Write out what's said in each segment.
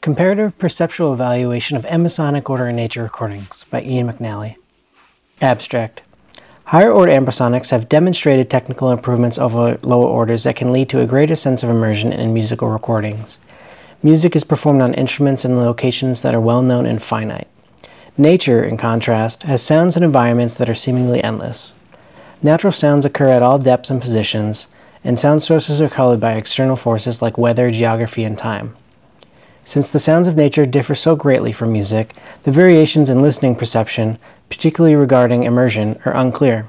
Comparative Perceptual Evaluation of Ambisonic Order in Nature Recordings by Ian McNally. Abstract. Higher order ambisonics have demonstrated technical improvements over lower orders that can lead to a greater sense of immersion in musical recordings. Music is performed on instruments and locations that are well known and finite. Nature, in contrast, has sounds and environments that are seemingly endless. Natural sounds occur at all depths and positions, and sound sources are colored by external forces like weather, geography, and time. Since the sounds of nature differ so greatly from music, the variations in listening perception, particularly regarding immersion, are unclear.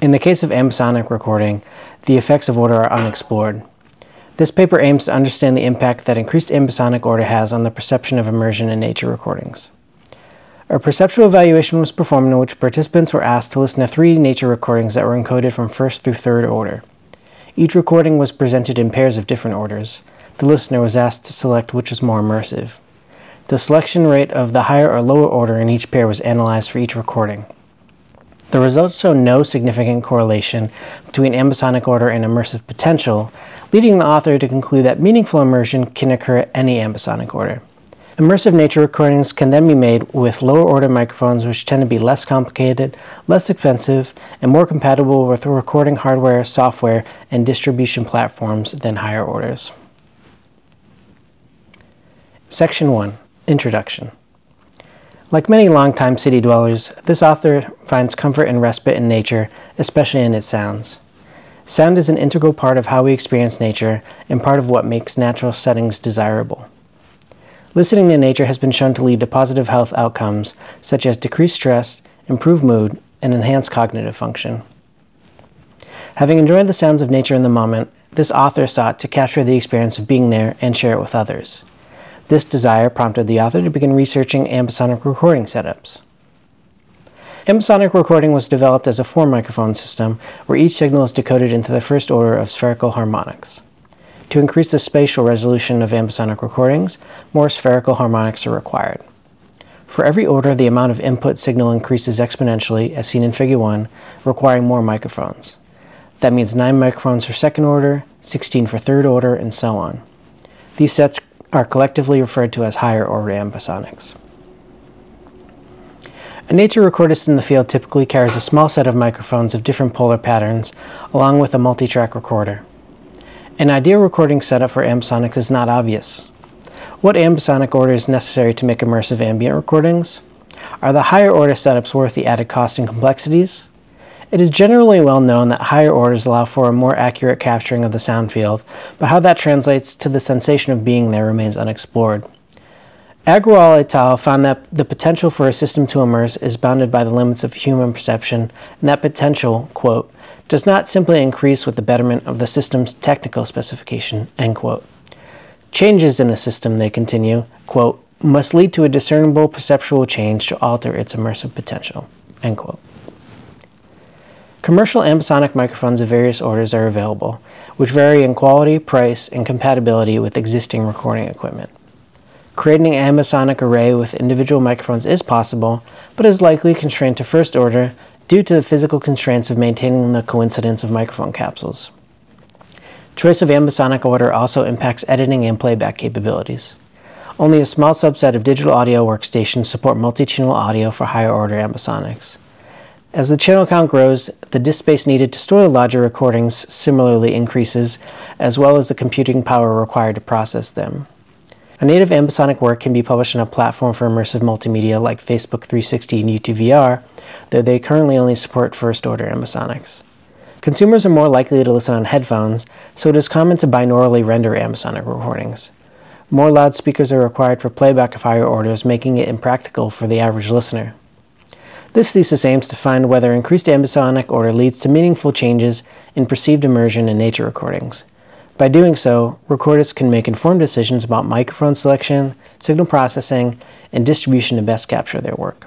In the case of ambisonic recording, the effects of order are unexplored. This paper aims to understand the impact that increased ambisonic order has on the perception of immersion in nature recordings. A perceptual evaluation was performed in which participants were asked to listen to 3 nature recordings that were encoded from first through third order. Each recording was presented in pairs of different orders. The listener was asked to select which was more immersive. The selection rate of the higher or lower order in each pair was analyzed for each recording. The results show no significant correlation between ambisonic order and immersive potential, leading the author to conclude that meaningful immersion can occur at any ambisonic order. Immersive nature recordings can then be made with lower order microphones, which tend to be less complicated, less expensive, and more compatible with recording hardware, software, and distribution platforms than higher orders. Section 1. Introduction. Like many longtime city dwellers, this author finds comfort and respite in nature, especially in its sounds. Sound is an integral part of how we experience nature and part of what makes natural settings desirable. Listening to nature has been shown to lead to positive health outcomes, such as decreased stress, improved mood, and enhanced cognitive function. Having enjoyed the sounds of nature in the moment, this author sought to capture the experience of being there and share it with others. This desire prompted the author to begin researching ambisonic recording setups. Ambisonic recording was developed as a 4-microphone system where each signal is decoded into the first order of spherical harmonics. To increase the spatial resolution of ambisonic recordings, more spherical harmonics are required. For every order, the amount of input signal increases exponentially, as seen in Figure 1, requiring more microphones. That means 9 microphones for second order, 16 for third order, and so on. These sets are collectively referred to as higher order ambisonics. A nature recordist in the field typically carries a small set of microphones of different polar patterns, along with a multi-track recorder. An ideal recording setup for ambisonics is not obvious. What ambisonic order is necessary to make immersive ambient recordings? Are the higher order setups worth the added cost and complexities? It is generally well known that higher orders allow for a more accurate capturing of the sound field, but how that translates to the sensation of being there remains unexplored. Agrawal et al. Found that the potential for a system to immerse is bounded by the limits of human perception, and that potential, quote, does not simply increase with the betterment of the system's technical specification, end quote. Changes in a system, they continue, quote, must lead to a discernible perceptual change to alter its immersive potential, end quote. Commercial ambisonic microphones of various orders are available, which vary in quality, price, and compatibility with existing recording equipment. Creating an ambisonic array with individual microphones is possible, but is likely constrained to first order due to the physical constraints of maintaining the coincidence of microphone capsules. Choice of ambisonic order also impacts editing and playback capabilities. Only a small subset of digital audio workstations support multi-channel audio for higher order ambisonics. As the channel count grows, the disk space needed to store the larger recordings similarly increases, as well as the computing power required to process them. A native ambisonic work can be published on a platform for immersive multimedia like Facebook 360 and YouTube VR, though they currently only support first-order ambisonics. Consumers are more likely to listen on headphones, so it is common to binaurally render ambisonic recordings. More loudspeakers are required for playback of higher orders, making it impractical for the average listener. This thesis aims to find whether increased ambisonic order leads to meaningful changes in perceived immersion in nature recordings. By doing so, recordists can make informed decisions about microphone selection, signal processing, and distribution to best capture their work.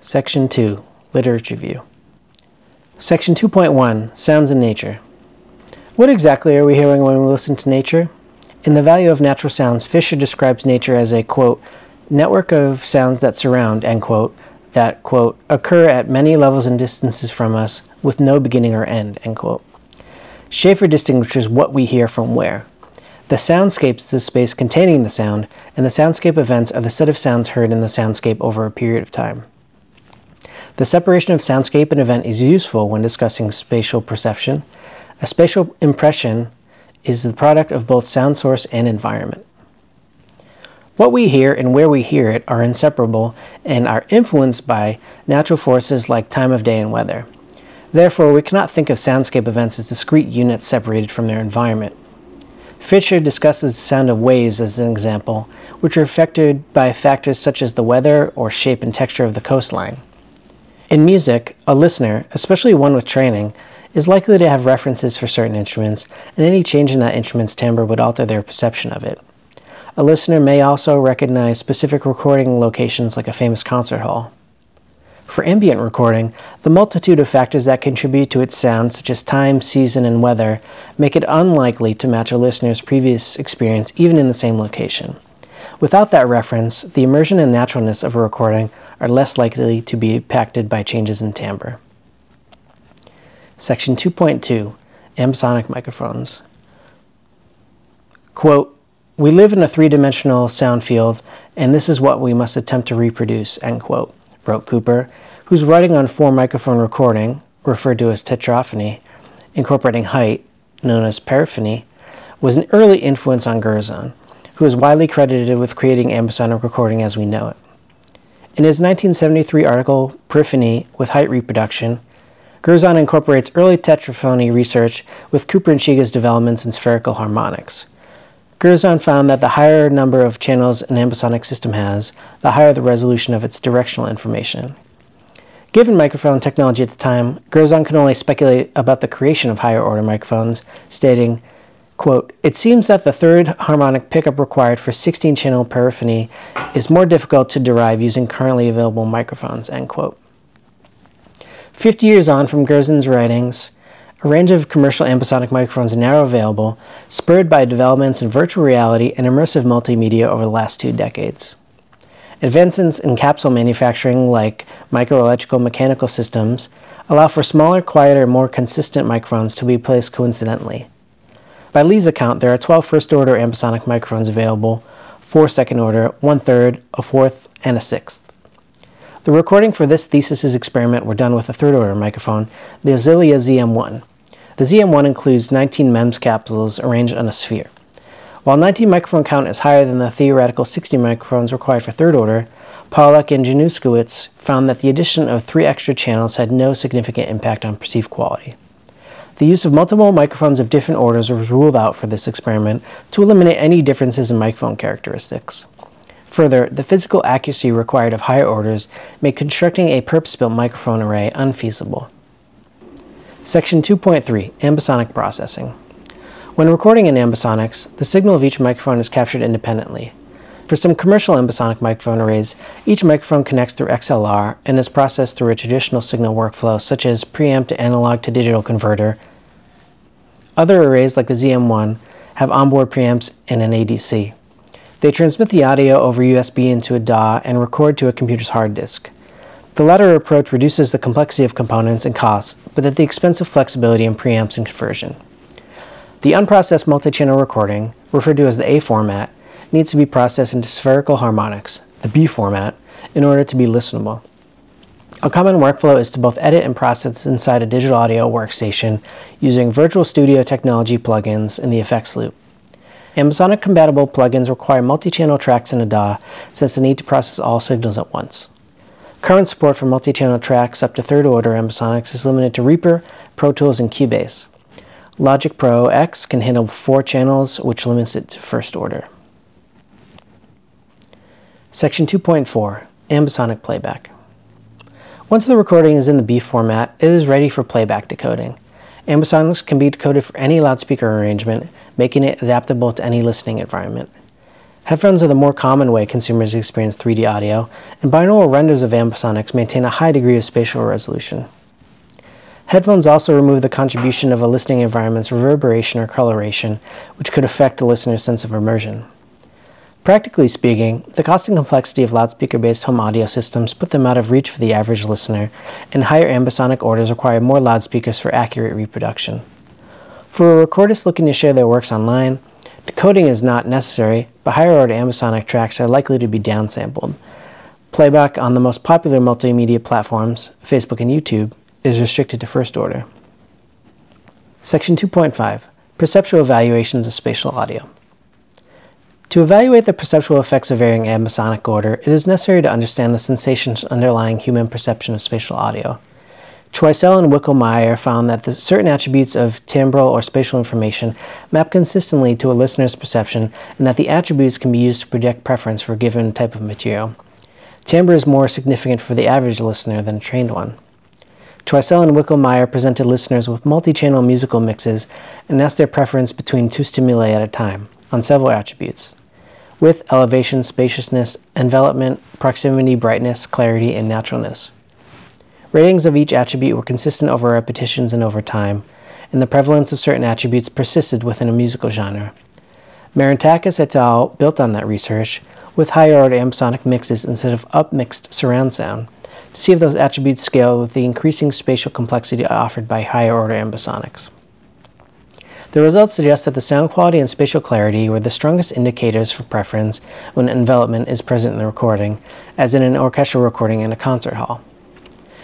Section 2. Literature View. Section 2.1. Sounds in Nature. What exactly are we hearing when we listen to nature? In The Value of Natural Sounds, Fisher describes nature as a, quote, network of sounds that surround, end quote, that, quote, occur at many levels and distances from us with no beginning or end, end quote. Schaefer distinguishes what we hear from where. The soundscape is the space containing the sound, and the soundscape events are the set of sounds heard in the soundscape over a period of time. The separation of soundscape and event is useful when discussing spatial perception. A spatial impression is the product of both sound source and environment. What we hear and where we hear it are inseparable and are influenced by natural forces like time of day and weather. Therefore, we cannot think of soundscape events as discrete units separated from their environment. Fisher discusses the sound of waves as an example, which are affected by factors such as the weather or shape and texture of the coastline. In music, a listener, especially one with training, is likely to have references for certain instruments, and any change in that instrument's timbre would alter their perception of it. A listener may also recognize specific recording locations like a famous concert hall. For ambient recording, the multitude of factors that contribute to its sound, such as time, season, and weather, make it unlikely to match a listener's previous experience even in the same location. Without that reference, the immersion and naturalness of a recording are less likely to be impacted by changes in timbre. Section 2.2, Ambisonic Microphones. Quote, "We live in a three-dimensional sound field, and this is what we must attempt to reproduce," end quote, wrote Cooper, whose writing on four-microphone recording, referred to as tetraphony, incorporating height, known as paraphony, was an early influence on Curzon, who is widely credited with creating ambisonic recording as we know it. In his 1973 article, Paraphony with Height Reproduction, Curzon incorporates early tetraphony research with Cooper and Shiga's developments in spherical harmonics. Curzon found that the higher number of channels an ambisonic system has, the higher the resolution of its directional information. Given microphone technology at the time, Curzon could only speculate about the creation of higher-order microphones, stating, quote, "It seems that the third harmonic pickup required for 16-channel paraphony is more difficult to derive using currently available microphones," end quote. 50 years on from Curzon's writings, a range of commercial ambisonic microphones are now available, spurred by developments in virtual reality and immersive multimedia over the last 2 decades. Advancements in capsule manufacturing, like microelectrical mechanical systems, allow for smaller, quieter, more consistent microphones to be placed coincidentally. By Lee's account, there are 12 first-order ambisonic microphones available, 4 second-order, 1/3, a 4th, and a 6th. The recording for this thesis' experiment were done with a third-order microphone, the Auxilia ZM1. The ZM1 includes 19 MEMS capsules arranged on a sphere. While 19 microphone count is higher than the theoretical 60 microphones required for third order, Pollack and Januszkiewicz found that the addition of 3 extra channels had no significant impact on perceived quality. The use of multiple microphones of different orders was ruled out for this experiment to eliminate any differences in microphone characteristics. Further, the physical accuracy required of higher orders made constructing a purpose-built microphone array unfeasible. Section 2.3, Ambisonic Processing. When recording in ambisonics, the signal of each microphone is captured independently. For some commercial ambisonic microphone arrays, each microphone connects through XLR and is processed through a traditional signal workflow such as preamp to analog to digital converter. Other arrays like the ZM1 have onboard preamps and an ADC. They transmit the audio over USB into a DAW and record to a computer's hard disk. The latter approach reduces the complexity of components and costs, but at the expense of flexibility in preamps and conversion. The unprocessed multi-channel recording, referred to as the A format, needs to be processed into spherical harmonics, the B format, in order to be listenable. A common workflow is to both edit and process inside a digital audio workstation using Virtual Studio technology plugins in the effects loop. Ambisonic-compatible plugins require multi-channel tracks in a DAW since the need to process all signals at once. Current support for multi-channel tracks up to third-order ambisonics is limited to Reaper, Pro Tools, and Cubase. Logic Pro X can handle 4 channels, which limits it to first order. Section 2.4, Ambisonic Playback. Once the recording is in the B format, it is ready for playback decoding. Ambisonics can be decoded for any loudspeaker arrangement, making it adaptable to any listening environment. Headphones are the more common way consumers experience 3D audio, and binaural renders of ambisonics maintain a high degree of spatial resolution. Headphones also remove the contribution of a listening environment's reverberation or coloration, which could affect the listener's sense of immersion. Practically speaking, the cost and complexity of loudspeaker-based home audio systems put them out of reach for the average listener, and higher ambisonic orders require more loudspeakers for accurate reproduction. For a recordist looking to share their works online, Decoding is not necessary, but higher-order ambisonic tracks are likely to be downsampled. Playback on the most popular multimedia platforms, Facebook and YouTube, is restricted to first order. Section 2.5. Perceptual Evaluations of Spatial Audio. To evaluate the perceptual effects of varying ambisonic order, it is necessary to understand the sensations underlying human perception of spatial audio. Troisel and Wickel-Meyer found that certain attributes of timbral or spatial information map consistently to a listener's perception, and that the attributes can be used to project preference for a given type of material. Timbre is more significant for the average listener than a trained one. Troisel and Wickel-Meyer presented listeners with multi-channel musical mixes and asked their preference between two stimuli at a time, on several attributes: width, elevation, spaciousness, envelopment, proximity, brightness, clarity, and naturalness. Ratings of each attribute were consistent over repetitions and over time, and the prevalence of certain attributes persisted within a musical genre. Marantakis et al. Built on that research with higher-order ambisonic mixes instead of upmixed surround sound to see if those attributes scale with the increasing spatial complexity offered by higher-order ambisonics. The results suggest that the sound quality and spatial clarity were the strongest indicators for preference when envelopment is present in the recording, as in an orchestral recording in a concert hall.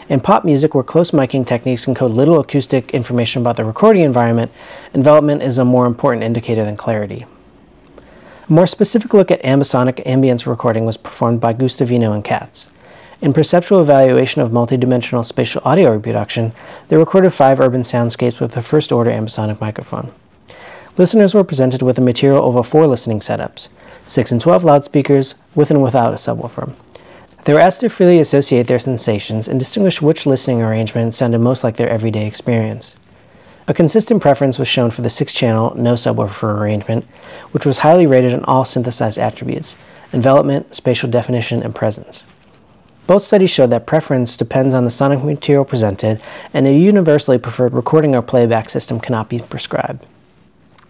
In pop music, where close miking techniques encode little acoustic information about the recording environment, envelopment is a more important indicator than clarity. A more specific look at ambisonic ambience recording was performed by Gustavino and Katz. In perceptual evaluation of multidimensional spatial audio reproduction, they recorded 5 urban soundscapes with a first-order ambisonic microphone. Listeners were presented with a material over 4 listening setups, 6 and 12 loudspeakers, with and without a subwoofer. They were asked to freely associate their sensations and distinguish which listening arrangement sounded most like their everyday experience. A consistent preference was shown for the 6-channel, no subwoofer arrangement, which was highly rated on all synthesized attributes: envelopment, spatial definition, and presence. Both studies showed that preference depends on the sonic material presented, and a universally preferred recording or playback system cannot be prescribed.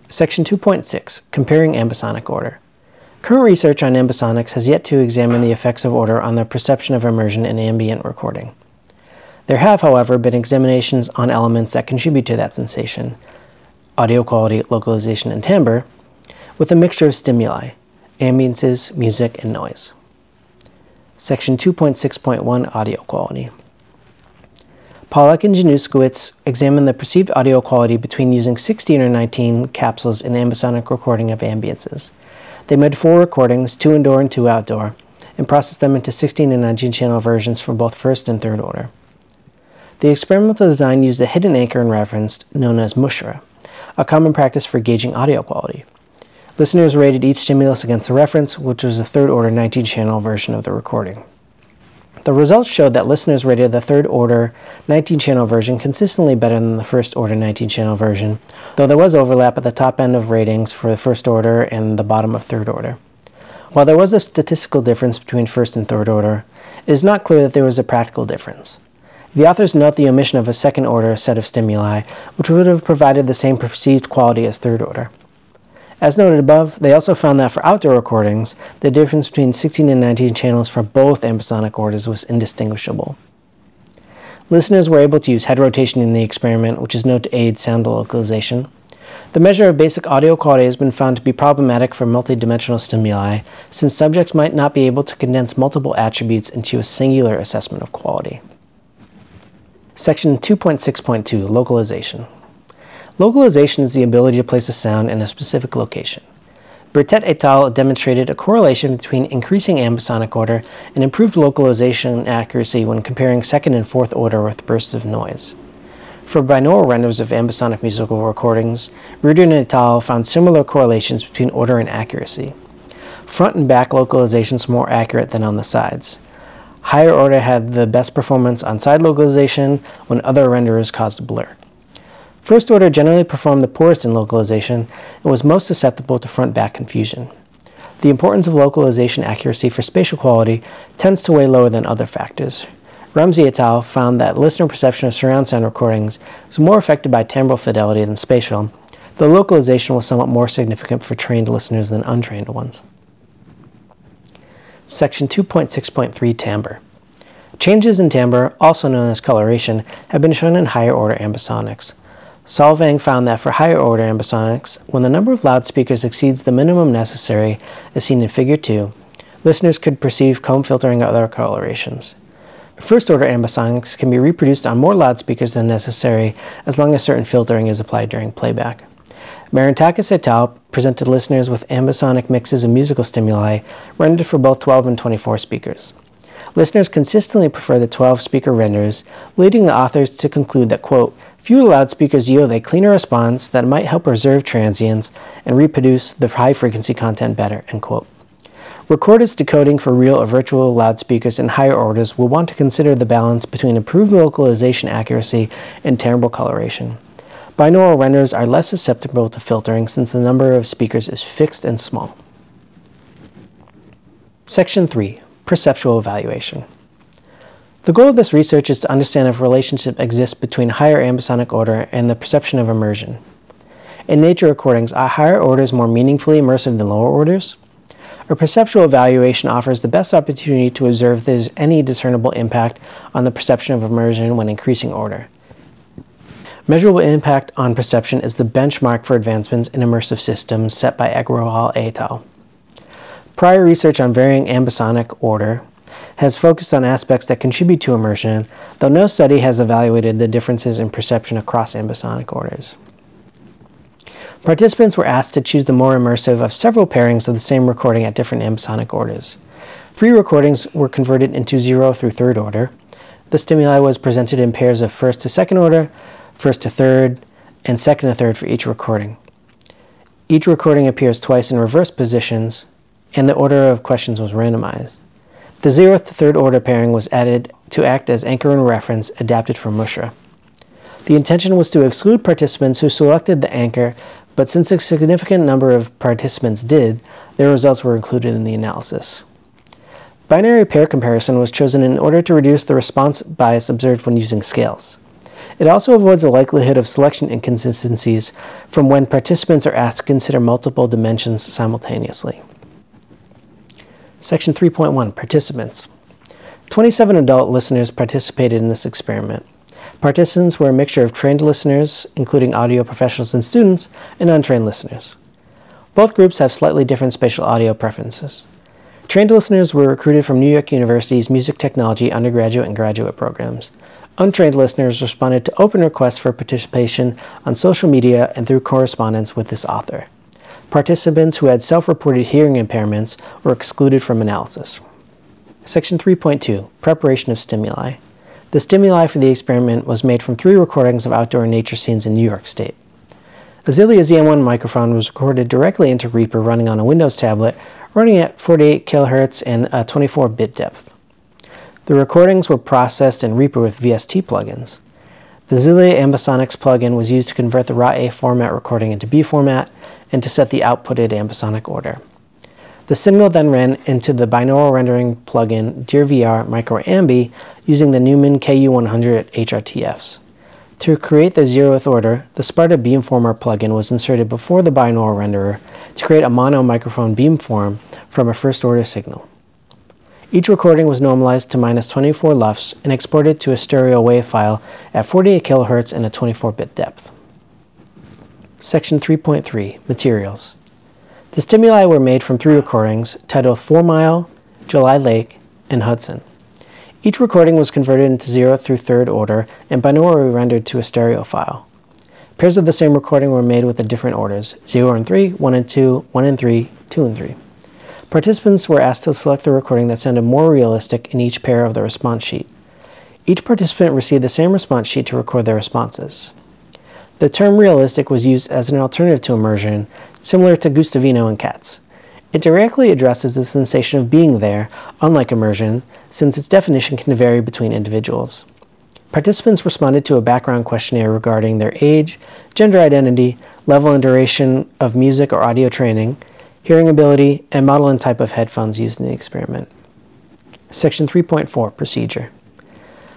Section 2.6. Comparing ambisonic order. Current research on ambisonics has yet to examine the effects of order on the perception of immersion in ambient recording. There have, however, been examinations on elements that contribute to that sensation: audio quality, localization, and timbre, with a mixture of stimuli: ambiances, music, and noise. Section 2.6.1. Audio quality. Pollack and Januszkiewicz examined the perceived audio quality between using 16 or 19 capsules in ambisonic recording of ambiances. They made 4 recordings, 2 indoor and 2 outdoor, and processed them into 16 and 19 channel versions for both first and third order. The experimental design used a hidden anchor and reference known as mushra, a common practice for gauging audio quality. Listeners rated each stimulus against the reference, which was a third-order 19-channel version of the recording. The results showed that listeners rated the third-order 19-channel version consistently better than the first-order 19-channel version, though there was overlap at the top end of ratings for the first order and the bottom of third order. While there was a statistical difference between first and third order, it is not clear that there was a practical difference. The authors note the omission of a second-order set of stimuli, which would have provided the same perceived quality as third order. As noted above, they also found that for outdoor recordings, the difference between 16 and 19 channels for both ambisonic orders was indistinguishable. Listeners were able to use head rotation in the experiment, which is known to aid sound localization. The measure of basic audio quality has been found to be problematic for multidimensional stimuli, since subjects might not be able to condense multiple attributes into a singular assessment of quality. Section 2.6.2. Localization. Localization is the ability to place a sound in a specific location. Bertet et al. Demonstrated a correlation between increasing ambisonic order and improved localization accuracy when comparing second and fourth order with bursts of noise. For binaural renders of ambisonic musical recordings, Reardon et al. Found similar correlations between order and accuracy. Front and back localizations were more accurate than on the sides. Higher order had the best performance on side localization, when other renderers caused blur. First order generally performed the poorest in localization and was most susceptible to front-back confusion. The importance of localization accuracy for spatial quality tends to weigh lower than other factors. Rumsey et al. Found that listener perception of surround sound recordings was more affected by timbral fidelity than spatial, though localization was somewhat more significant for trained listeners than untrained ones. Section 2.6.3. Timbre. Changes in timbre, also known as coloration, have been shown in higher order ambisonics. Solvang found that for higher order ambisonics, when the number of loudspeakers exceeds the minimum necessary, as seen in Figure 2, listeners could perceive comb filtering or other colorations. First order ambisonics can be reproduced on more loudspeakers than necessary as long as certain filtering is applied during playback. Marantakis et al. Presented listeners with ambisonic mixes of musical stimuli rendered for both 12 and 24 speakers. Listeners consistently prefer the 12-speaker renders, leading the authors to conclude that, quote, fewer loudspeakers yield a cleaner response that might help reserve transients and reproduce the high-frequency content better, end quote. Recorders decoding for real or virtual loudspeakers in higher orders will want to consider the balance between improved localization accuracy and timbre coloration. Binaural renders are less susceptible to filtering since the number of speakers is fixed and small. Section 3. Perceptual evaluation. The goal of this research is to understand if a relationship exists between higher ambisonic order and the perception of immersion. In nature recordings, are higher orders more meaningfully immersive than lower orders? A perceptual evaluation offers the best opportunity to observe if there is any discernible impact on the perception of immersion when increasing order. Measurable impact on perception is the benchmark for advancements in immersive systems set by Agrawal et al. Prior research on varying ambisonic order has focused on aspects that contribute to immersion, though no study has evaluated the differences in perception across ambisonic orders. Participants were asked to choose the more immersive of several pairings of the same recording at different ambisonic orders. 3 recordings were converted into 0 through 3rd order. The stimuli was presented in pairs of 1st to 2nd order, 1st to 3rd, and 2nd to 3rd for each recording. Each recording appears twice in reverse positions, and the order of questions was randomized. The 0th to 3rd order pairing was added to act as anchor and reference, adapted from Mushra. The intention was to exclude participants who selected the anchor, but since a significant number of participants did, their results were included in the analysis. Binary pair comparison was chosen in order to reduce the response bias observed when using scales. It also avoids the likelihood of selection inconsistencies from when participants are asked to consider multiple dimensions simultaneously. Section 3.1, Participants. 27 adult listeners participated in this experiment. Participants were a mixture of trained listeners, including audio professionals and students, and untrained listeners. Both groups have slightly different spatial audio preferences. Trained listeners were recruited from New York University's music technology undergraduate and graduate programs. Untrained listeners responded to open requests for participation on social media and through correspondence with this author. Participants who had self-reported hearing impairments were excluded from analysis. Section 3.2, Preparation of Stimuli. The stimuli for the experiment was made from 3 recordings of outdoor nature scenes in New York State. A Zilia ZM1 microphone was recorded directly into Reaper running on a Windows tablet, running at 48 kHz and a 24-bit depth. The recordings were processed in Reaper with VST plugins. The Zilia Ambisonics plugin was used to convert the RAW-A format recording into B format and to set the outputted ambisonic order. The signal then ran into the binaural rendering plugin DearVR MicroAmbi using the Neumann KU100 HRTFs. To create the 0th order, the Sparta Beamformer plugin was inserted before the binaural renderer to create a mono microphone beamform from a first order signal. Each recording was normalized to -24 LUFS and exported to a stereo wave file at 48 kHz and a 24-bit depth. Section 3.3, Materials. The stimuli were made from 3 recordings titled 4 Mile, July Lake, and Hudson. Each recording was converted into 0th through 3rd order and binaurally rendered to a stereo file. Pairs of the same recording were made with the different orders, 0 and 3, 1 and 2, 1 and 3, 2 and 3. Participants were asked to select the recording that sounded more realistic in each pair of the response sheet. Each participant received the same response sheet to record their responses. The term realistic was used as an alternative to immersion, similar to Gustavino and Katz. It directly addresses the sensation of being there, unlike immersion, since its definition can vary between individuals. Participants responded to a background questionnaire regarding their age, gender identity, level and duration of music or audio training, hearing ability, and model and type of headphones used in the experiment. Section 3.4, Procedure.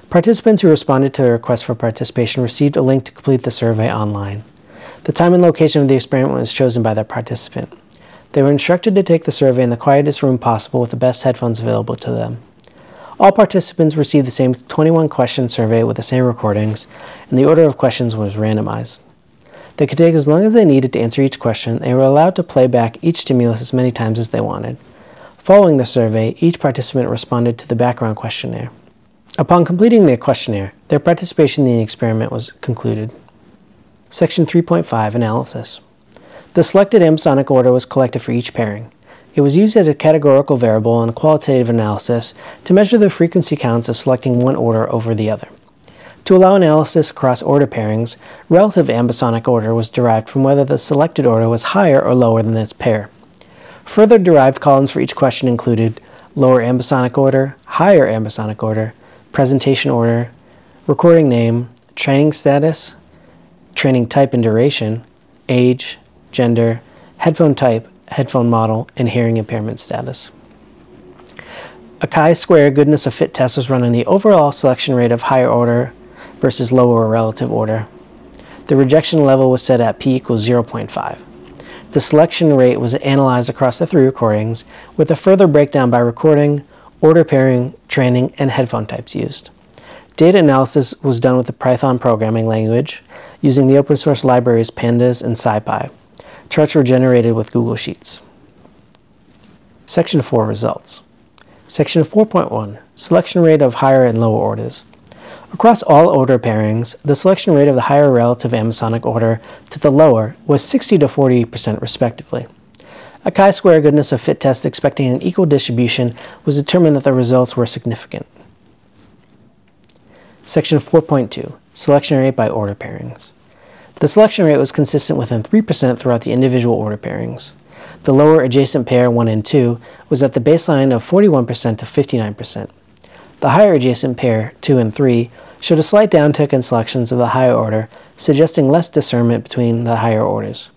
Participants who responded to the request for participation received a link to complete the survey online. The time and location of the experiment was chosen by the participant. They were instructed to take the survey in the quietest room possible with the best headphones available to them. All participants received the same 21-question survey with the same recordings, and the order of questions was randomized. They could take as long as they needed to answer each question. They were allowed to play back each stimulus as many times as they wanted. Following the survey, each participant responded to the background questionnaire. Upon completing the questionnaire, their participation in the experiment was concluded. Section 3.5, Analysis. The selected ambisonic order was collected for each pairing. It was used as a categorical variable in a qualitative analysis to measure the frequency counts of selecting one order over the other. To allow analysis across order pairings, relative ambisonic order was derived from whether the selected order was higher or lower than its pair. Further derived columns for each question included lower ambisonic order, higher ambisonic order, presentation order, recording name, training status, training type and duration, age, gender, headphone type, headphone model, and hearing impairment status. A chi-square goodness of fit test was run on the overall selection rate of higher order versus lower relative order. The rejection level was set at p equals 0.5. The selection rate was analyzed across the 3 recordings, with a further breakdown by recording, order pairing, training, and headphone types used. Data analysis was done with the Python programming language, using the open source libraries Pandas and SciPy. Charts were generated with Google Sheets. Section 4, Results. Section 4.1, Selection rate of higher and lower orders. Across all order pairings, the selection rate of the higher relative ambisonic order to the lower was 60 to 40% respectively. A chi-square goodness of fit test expecting an equal distribution was determined that the results were significant. Section 4.2, Selection rate by order pairings. The selection rate was consistent within 3% throughout the individual order pairings. The lower adjacent pair 1 and 2 was at the baseline of 41% to 59%. The higher adjacent pair 2 and 3 showed a slight downtick in selections of the higher order, suggesting less discernment between the higher orders.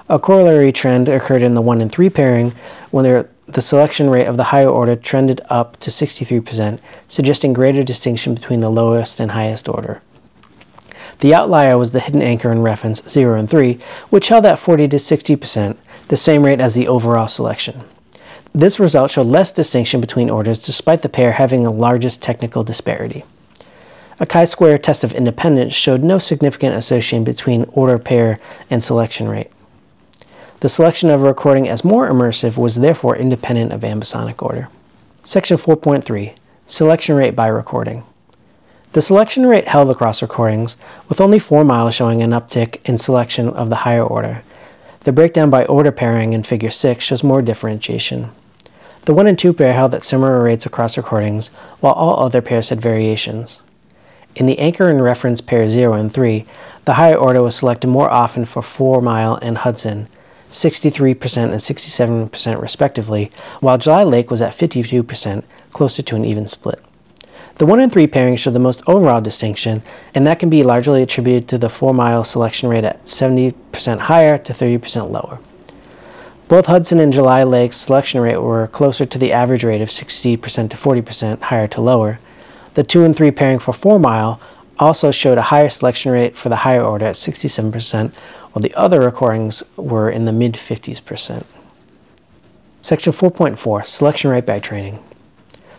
A corollary trend occurred in the 1 and 3 pairing when the selection rate of the higher order trended up to 63%, suggesting greater distinction between the lowest and highest order. The outlier was the hidden anchor in reference 0 and 3, which held at 40 to 60%, the same rate as the overall selection. This result showed less distinction between orders despite the pair having the largest technical disparity. A chi-square test of independence showed no significant association between order pair and selection rate. The selection of a recording as more immersive was therefore independent of ambisonic order. Section 4.3, Selection rate by recording. The selection rate held across recordings, with only 4 miles showing an uptick in selection of the higher order. The breakdown by order pairing in Figure 6 shows more differentiation. The 1 and 2 pair held at similar rates across recordings, while all other pairs had variations. In the anchor and reference pair 0 and 3, the higher order was selected more often for 4 Mile and Hudson, 63% and 67% respectively, while July Lake was at 52%, closer to an even split. The 1 and 3 pairings show the most overall distinction, and that can be largely attributed to the 4 Mile selection rate at 70% higher to 30% lower. Both Hudson and July Lake's selection rate were closer to the average rate of 60% to 40% higher to lower. The 2 and 3 pairing for 4 Mile also showed a higher selection rate for the higher order at 67%, while the other recordings were in the mid-50s%. Section 4.4, Selection rate by training.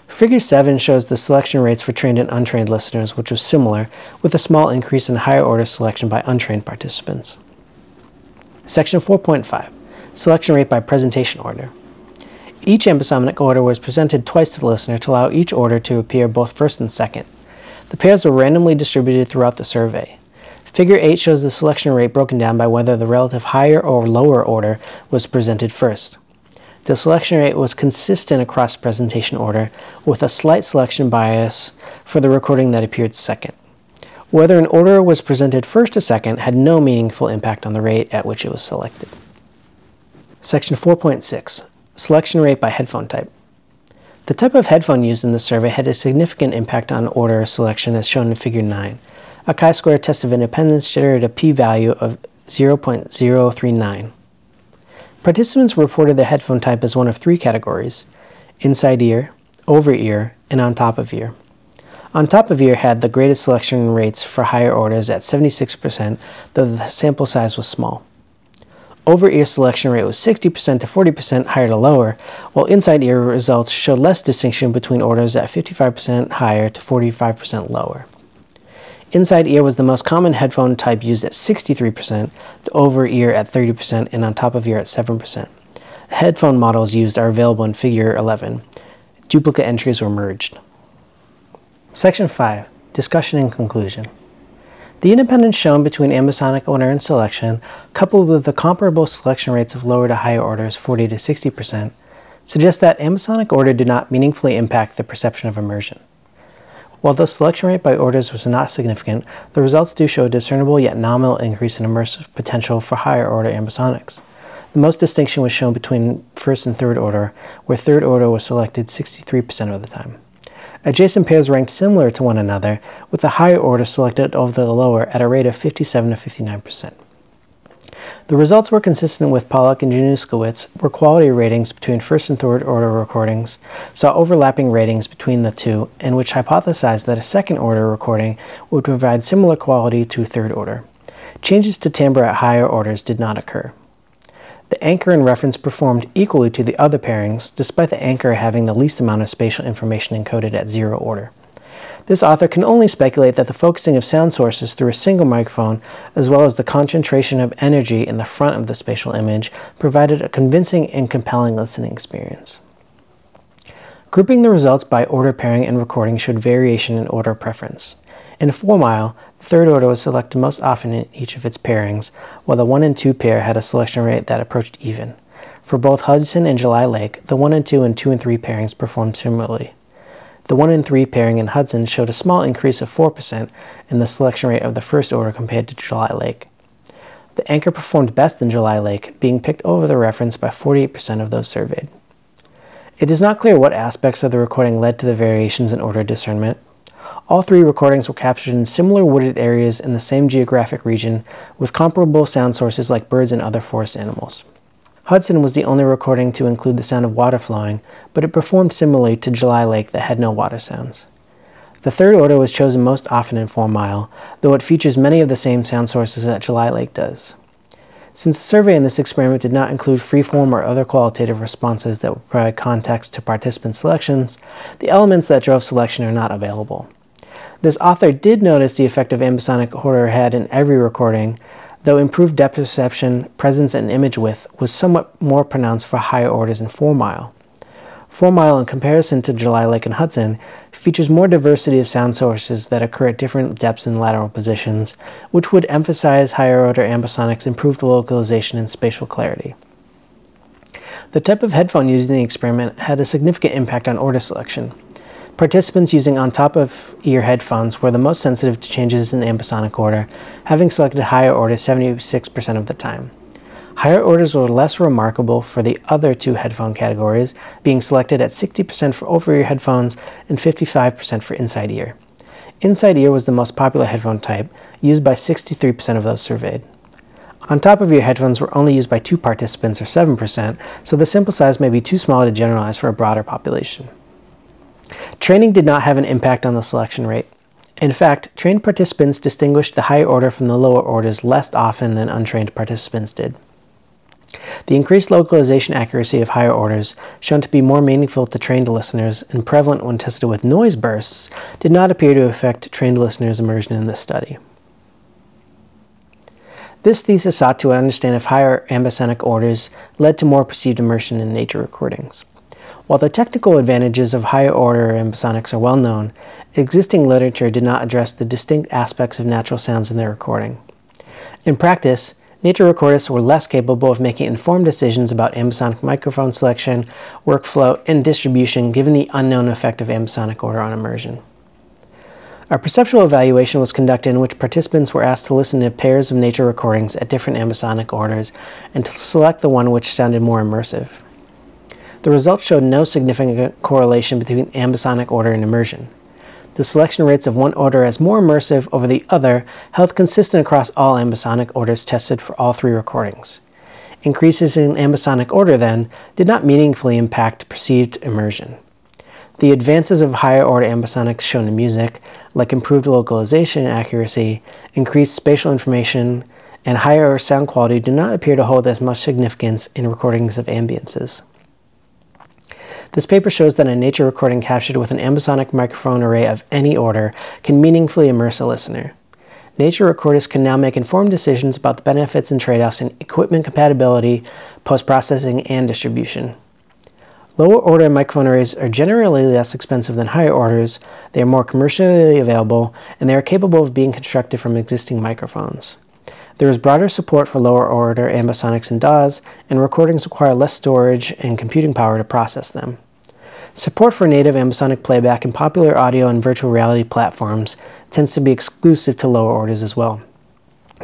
Figure 7 shows the selection rates for trained and untrained listeners, which was similar, with a small increase in higher order selection by untrained participants. Section 4.5, Selection rate by presentation order. Each ambisonic order was presented twice to the listener to allow each order to appear both first and second. The pairs were randomly distributed throughout the survey. Figure 8 shows the selection rate broken down by whether the relative higher or lower order was presented first. The selection rate was consistent across presentation order, with a slight selection bias for the recording that appeared second. Whether an order was presented first or second had no meaningful impact on the rate at which it was selected. Section 4.6, Selection rate by headphone type. The type of headphone used in the survey had a significant impact on order selection as shown in Figure 9. A chi-square test of independence generated a p-value of 0.039. Participants reported their headphone type as one of 3 categories: inside ear, over ear, and on top of ear. On top of ear had the greatest selection rates for higher orders at 76%, though the sample size was small. Over ear selection rate was 60% to 40% higher to lower, while inside ear results showed less distinction between orders at 55% higher to 45% lower. Inside ear was the most common headphone type used at 63%, the over ear at 30%, and on top of ear at 7%. The headphone models used are available in Figure 11. Duplicate entries were merged. Section 5. Discussion and conclusion. The independence shown between ambisonic order and selection, coupled with the comparable selection rates of lower to higher orders 40 to 60%, suggests that ambisonic order did not meaningfully impact the perception of immersion. While the selection rate by orders was not significant, the results do show a discernible yet nominal increase in immersive potential for higher order ambisonics. The most distinction was shown between first and third order, where third order was selected 63% of the time. Adjacent pairs ranked similar to one another, with the higher order selected over the lower at a rate of 57 to 59%. The results were consistent with Pollack and Januszkiewicz, where quality ratings between first and third order recordings saw overlapping ratings between the two, and which hypothesized that a second order recording would provide similar quality to third order. Changes to timbre at higher orders did not occur. The anchor and reference performed equally to the other pairings, despite the anchor having the least amount of spatial information encoded at zero order. This author can only speculate that the focusing of sound sources through a single microphone, as well as the concentration of energy in the front of the spatial image, provided a convincing and compelling listening experience. Grouping the results by order pairing and recording showed variation in order preference. In 4 Mile, the third order was selected most often in each of its pairings, while the 1 and 2 pair had a selection rate that approached even. For both Hudson and July Lake, the 1 and 2 and 2 and 3 pairings performed similarly. The 1 and 3 pairing in Hudson showed a small increase of 4% in the selection rate of the first order compared to July Lake. The anchor performed best in July Lake, being picked over the reference by 48% of those surveyed. It is not clear what aspects of the recording led to the variations in order discernment. All 3 recordings were captured in similar wooded areas in the same geographic region, with comparable sound sources like birds and other forest animals. Hudson was the only recording to include the sound of water flowing, but it performed similarly to July Lake that had no water sounds. The third order was chosen most often in 4 Mile, though it features many of the same sound sources that July Lake does. Since the survey in this experiment did not include freeform or other qualitative responses that would provide context to participant selections, the elements that drove selection are not available. This author did notice the effect of ambisonic order had in every recording, though improved depth perception, presence, and image width was somewhat more pronounced for higher orders in 4 Mile. 4 Mile, in comparison to July Lake and Hudson, features more diversity of sound sources that occur at different depths and lateral positions, which would emphasize higher order ambisonics' improved localization and spatial clarity. The type of headphone used in the experiment had a significant impact on order selection. Participants using on-top-of-ear headphones were the most sensitive to changes in ambisonic order, having selected higher orders 76% of the time. Higher orders were less remarkable for the other 2 headphone categories, being selected at 60% for over-ear headphones and 55% for inside ear. Inside ear was the most popular headphone type, used by 63% of those surveyed. On-top-of-ear headphones were only used by 2 participants, or 7%, so the sample size may be too small to generalize for a broader population. Training did not have an impact on the selection rate. In fact, trained participants distinguished the higher order from the lower orders less often than untrained participants did. The increased localization accuracy of higher orders, shown to be more meaningful to trained listeners and prevalent when tested with noise bursts, did not appear to affect trained listeners' immersion in this study. This thesis sought to understand if higher ambisonic orders led to more perceived immersion in nature recordings. While the technical advantages of higher order ambisonics are well known, existing literature did not address the distinct aspects of natural sounds in their recording. In practice, nature recordists were less capable of making informed decisions about ambisonic microphone selection, workflow, and distribution given the unknown effect of ambisonic order on immersion. A perceptual evaluation was conducted in which participants were asked to listen to pairs of nature recordings at different ambisonic orders and to select the one which sounded more immersive. The results showed no significant correlation between ambisonic order and immersion. The selection rates of one order as more immersive over the other held consistent across all ambisonic orders tested for all 3 recordings. Increases in ambisonic order, then, did not meaningfully impact perceived immersion. The advances of higher order ambisonics shown in music, like improved localization accuracy, increased spatial information, and higher sound quality, do not appear to hold as much significance in recordings of ambiances. This paper shows that a nature recording captured with an ambisonic microphone array of any order can meaningfully immerse a listener. nature recordists can now make informed decisions about the benefits and trade-offs in equipment compatibility, post-processing, and distribution. Lower order microphone arrays are generally less expensive than higher orders, they are more commercially available, and they are capable of being constructed from existing microphones. There is broader support for lower order ambisonics and DAWs, and recordings require less storage and computing power to process them. Support for native ambisonic playback in popular audio and virtual reality platforms tends to be exclusive to lower orders as well.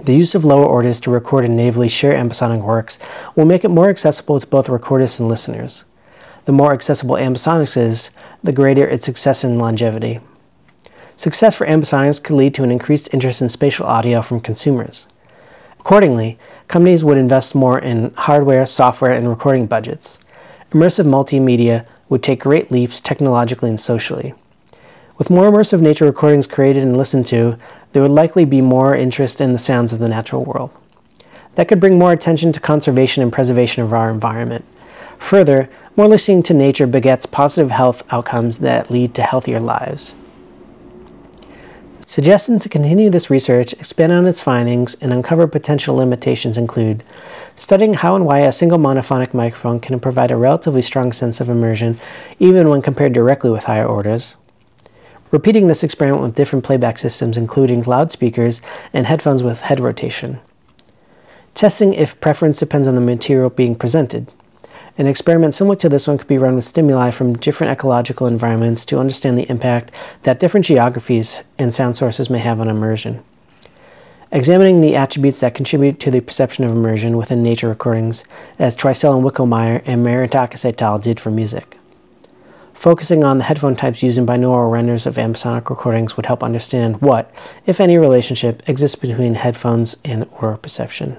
The use of lower orders to record and natively share ambisonic works will make it more accessible to both recordists and listeners. The more accessible ambisonics is, the greater its success and longevity. Success for ambisonics could lead to an increased interest in spatial audio from consumers. Accordingly, companies would invest more in hardware, software, and recording budgets. Immersive multimedia would take great leaps technologically and socially. With more immersive nature recordings created and listened to, there would likely be more interest in the sounds of the natural world. That could bring more attention to conservation and preservation of our environment. Further, more listening to nature begets positive health outcomes that lead to healthier lives. Suggestions to continue this research, expand on its findings, and uncover potential limitations include studying how and why a single monophonic microphone can provide a relatively strong sense of immersion even when compared directly with higher orders, repeating this experiment with different playback systems including loudspeakers and headphones with head rotation, testing if preference depends on the material being presented. An experiment similar to this one could be run with stimuli from different ecological environments to understand the impact that different geographies and sound sources may have on immersion. Examining the attributes that contribute to the perception of immersion within nature recordings, as Tricell and Wickelmeyer and Maritakis et al. Did for music. Focusing on the headphone types used in binaural renders of ambisonic recordings would help understand what, if any, relationship exists between headphones and aural perception.